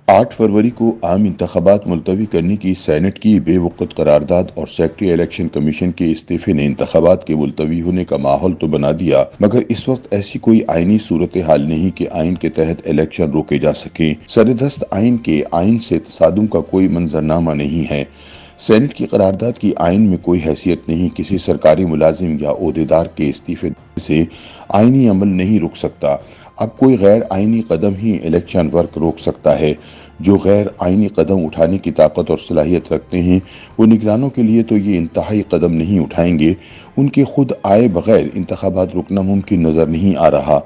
8 फरवरी को आम इंतखाबात मुलतवी करने की सैनेट की बेवकूफ़ करारदाद और सेक्रेटरी इलेक्शन कमीशन के इस्तीफे ने इंतखाबात के मुलतवी होने का माहौल तो बना दिया, मगर इस वक्त ऐसी कोई आईनी सूरत हाल नहीं कि आइन के तहत इलेक्शन रोके जा सके। सरदस्त आइन के आइन से तसादुम का कोई मंजरनामा नहीं है। सेनेट की करारदाद की आइन में कोई हैसियत नहीं। किसी सरकारी मुलाजिम या ओहदेदार के इस्तीफे से आइनी अमल नहीं रुक सकता। अब कोई गैर आइनी कदम ही इलेक्शन वर्क रोक सकता है। जो गैर आइनी कदम उठाने की ताकत और सलाहियत रखते हैं वो निगरानों के लिए तो ये इंतहाई कदम नहीं उठाएंगे। उनके खुद आए बगैर इंतखाबात रुकना मुमकिन नज़र नहीं आ रहा।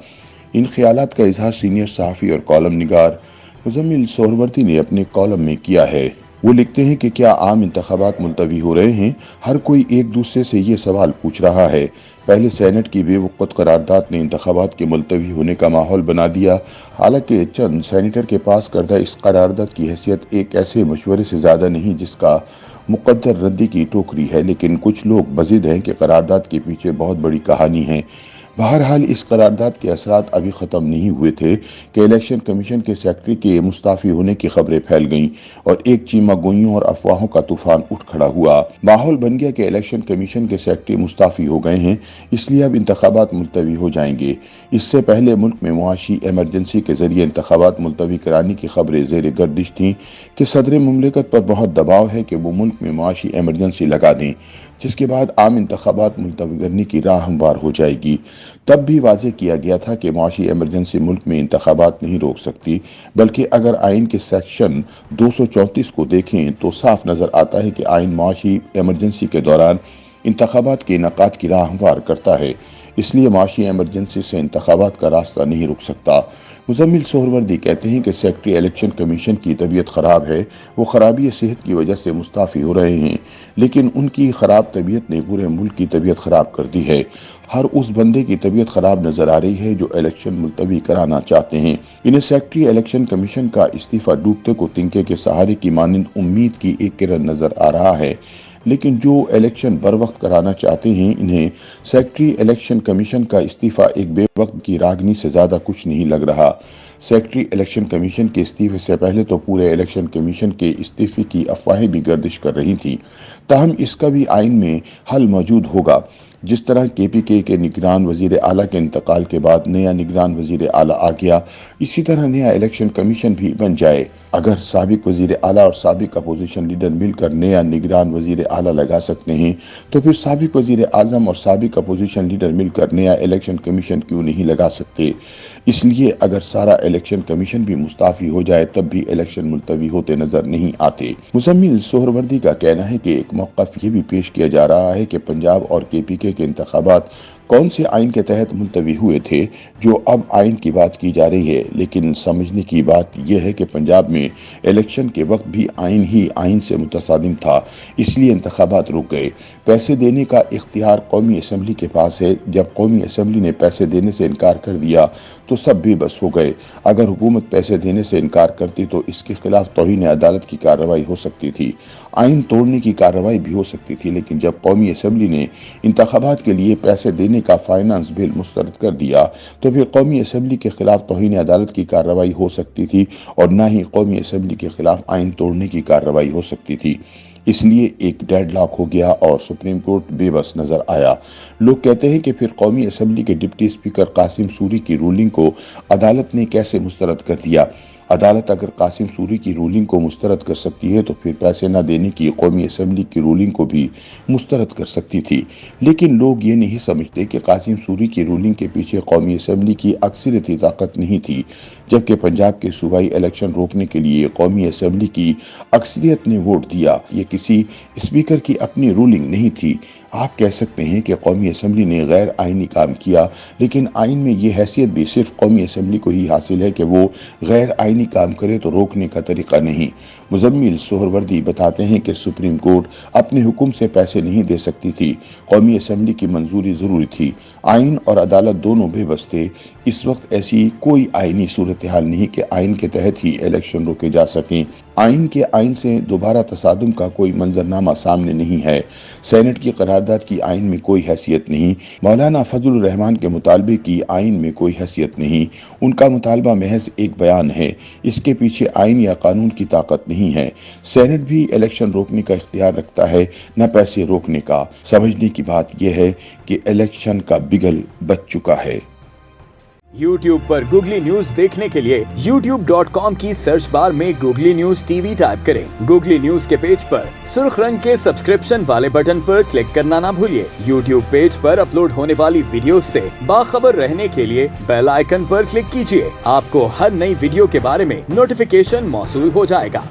इन ख्यालात का इजहार सीनियर सहाफ़ी और कॉलम निगार मुजम्मिल सोहरवर्दी ने अपने कॉलम में किया है। वो लिखते हैं कि क्या आम इंतखाबात मुलतवी हो रहे हैं? हर कोई एक दूसरे से ये सवाल पूछ रहा है। पहले सेनेट की बेवकूफ़ करारदाद ने इंतखाबात के मुलतवी होने का माहौल बना दिया। हालांकि चंद सेनेटर के पास करदा इस करारदाद की हैसियत एक ऐसे मशवरे से ज़्यादा नहीं जिसका मुकद्दर रद्दी की टोकरी है, लेकिन कुछ लोग बज़िद हैं कि करारदाद के पीछे बहुत बड़ी कहानी है। बहरहाल इस करारदाद के असरात अभी ख़त्म नहीं हुए थे कि इलेक्शन कमीशन के सेक्रेटरी के मुस्ताफ़ी होने की खबरें फैल गईं और एक चीमा गोइयों और अफवाहों का तूफान उठ खड़ा हुआ। माहौल बन गया कि इलेक्शन कमीशन के सेक्रेटरी मुस्ताफ़ी हो गए हैं, इसलिए अब इंतखाबात मुलतवी हो जाएंगे। इससे पहले मुल्क में मुआशी एमरजेंसी के जरिए इंतखाबात मुलतवी कराने की खबरें ज़ेर गर्दिश थीं कि सदर मुमलिकत पर बहुत दबाव है कि वो मुल्क में मुआशी एमरजेंसी लगा दें, जिसके बाद आम इंतखाबात मुलतवी करने की राह हमवार हो जाएगी। तब भी वाज़ेह किया गया था कि मुआशी एमरजेंसी मुल्क में इंतखाबात नहीं रोक सकती, बल्कि अगर आइन के सेक्शन 234 को देखें तो साफ नज़र आता है कि आइन मुआशी एमरजेंसी के दौरान इंतखाबात के इनेकाद की राह हमवार करता है। इसलिए मुआशी एमरजेंसी से इंतखाबात का रास्ता नहीं रुक सकता। मुजम्मिल सोहरवर्दी कहते हैं कि सेक्रेटरी इलेक्शन कमीशन की तबीयत ख़राब है। वो ख़राबी सेहत की वजह से मुस्ताफ़ी हो रहे हैं, लेकिन उनकी ख़राब तबीयत ने पूरे मुल्क की तबीयत ख़राब कर दी है। हर उस बंदे की तबीयत ख़राब नज़र आ रही है जो इलेक्शन मुलतवी कराना चाहते हैं। इन्हें सेक्रेटरी इलेक्शन कमीशन का इस्तीफ़ा डूबते को तिनके के सहारे की मानिंद उम्मीद की एक किरण नज़र आ रहा है, लेकिन जो इलेक्शन बर वक्त कराना चाहते हैं इन्हें सेक्रेटरी इलेक्शन कमीशन का इस्तीफ़ा एक बेवक्त की रागनी से ज़्यादा कुछ नहीं लग रहा। सेक्रेटरी इलेक्शन कमीशन के इस्तीफे से पहले तो पूरे इलेक्शन कमीशन के इस्तीफे की अफवाहें भी गर्दिश कर रही थी। ताहम इसका भी आइन में हल मौजूद होगा। जिस तरह KPK के निगरान वजीर आला के इंतकाल के बाद नया निगरान वजीर आला आ गया, इसी तरह नया इलेक्शन कमीशन भी बन जाए। अगर साबिक वजीर आला और साबिक अपोजिशन लीडर मिलकर नया निगरान वजीर आला लगा सकते हैं, तो फिर साबिक वजीर आजम और साबिक अपोजिशन लीडर मिलकर नया इलेक्शन कमीशन क्यों नहीं लगा सकते? इसलिए अगर सारा इलेक्शन कमीशन भी मुस्ताफ़ी हो जाए तब भी इलेक्शन मुलतवी होते नजर नहीं आते। मुजम्मिल सोहरवर्दी का कहना है कि एक मौक़िफ़ ये भी पेश किया जा रहा है कि पंजाब और KPK के इंतखाबात कौन से आइन के तहत मुलतवी हुए थे, जो अब आइन की बात की जा रही है। लेकिन समझने की बात यह है कि पंजाब में इलेक्शन के वक्त भी आइन ही आइन से मुतसादिम था, इसलिए इंतखाबात रुक गए। पैसे देने का इख्तियार कौमी असम्बली के पास है। जब कौमी असम्बली ने पैसे देने से इनकार कर दिया तो सब बेबस हो गए। अगर हुकूमत पैसे देने से इनकार करती तो इसके खिलाफ तौहीन अदालत की कार्रवाई हो सकती थी, आइन तोड़ने की कार्रवाई भी हो सकती थी। लेकिन जब कौमी असम्बली ने इंतखाबात के लिए पैसे देने का फाइनेंस बिल मुस्तरद कर दिया तो फिर कौमी असम्बली के खिलाफ तौहीन अदालत की कार्रवाई हो सकती थी और ना ही कौमी असम्बली के खिलाफ आइन तोड़ने की कार्रवाई हो सकती थी। इसलिए एक डेडलॉक हो गया और सुप्रीम कोर्ट बेबस नजर आया। लोग कहते हैं कि फिर कौमी असम्बली के डिप्टी स्पीकर कासिम सूरी की रूलिंग को अदालत ने कैसे मुस्तरद कर दिया। अदालत अगर कासिम सूरी की रूलिंग को मुस्तरद कर सकती है तो फिर पैसे न देने की कौमी असम्बली की रूलिंग को भी मुस्तरद कर सकती थी। लेकिन लोग ये नहीं समझते कि कासिम सूरी की रूलिंग के पीछे कौमी असम्बली की अक्सरियती ताकत नहीं थी, जबकि पंजाब के सूबाई इलेक्शन रोकने के लिए कौमी असम्बली की अक्सरियत ने वोट दिया। ये किसी स्पीकर की अपनी रूलिंग नहीं थी। आप कह सकते हैं कि कौमी असम्बली ने गैर आइनी काम किया, लेकिन आइन में ये हैसियत भी सिर्फ कौमी असम्बली को ही हासिल है कि वो गैर आइनी काम करे तो रोकने का तरीका नहीं। मुजम्मिल सोहरवर्दी बताते हैं कि सुप्रीम कोर्ट अपने हुक्म से पैसे नहीं दे सकती थी, कौमी असम्बली की मंजूरी जरूरी थी। आइन और अदालत दोनों बेबस थे। इस वक्त ऐसी कोई आइनी सूरत सूरत-हाल नहीं कि आइन के तहत ही इलेक्शन रोके जा सकें। आइन से दोबारा तसादुम का कोई मंजरनामा सामने नहीं है। सेनेट की करारदाद की आइन में कोई हैसियत नहीं। मौलाना फजलुर रहमान के मुतालबे की आइन में कोई हैसियत नहीं। उनका मुतालबा महज एक बयान है। इसके पीछे आइन या कानून की ताकत नहीं है। सेनेट भी इलेक्शन रोकने का इख्तियार रखता है, न पैसे रोकने का। समझने की बात यह है कि इलेक्शन का बिगल बच चुका है। YouTube पर गूगली न्यूज देखने के लिए youtube.com की सर्च बार में गूगली न्यूज टीवी टाइप करें। गूगली न्यूज के पेज पर सुर्ख रंग के सब्सक्रिप्शन वाले बटन पर क्लिक करना ना भूलिए। YouTube पेज पर अपलोड होने वाली वीडियोस से बाखबर रहने के लिए बेल आइकन पर क्लिक कीजिए। आपको हर नई वीडियो के बारे में नोटिफिकेशन मौसूल हो जाएगा।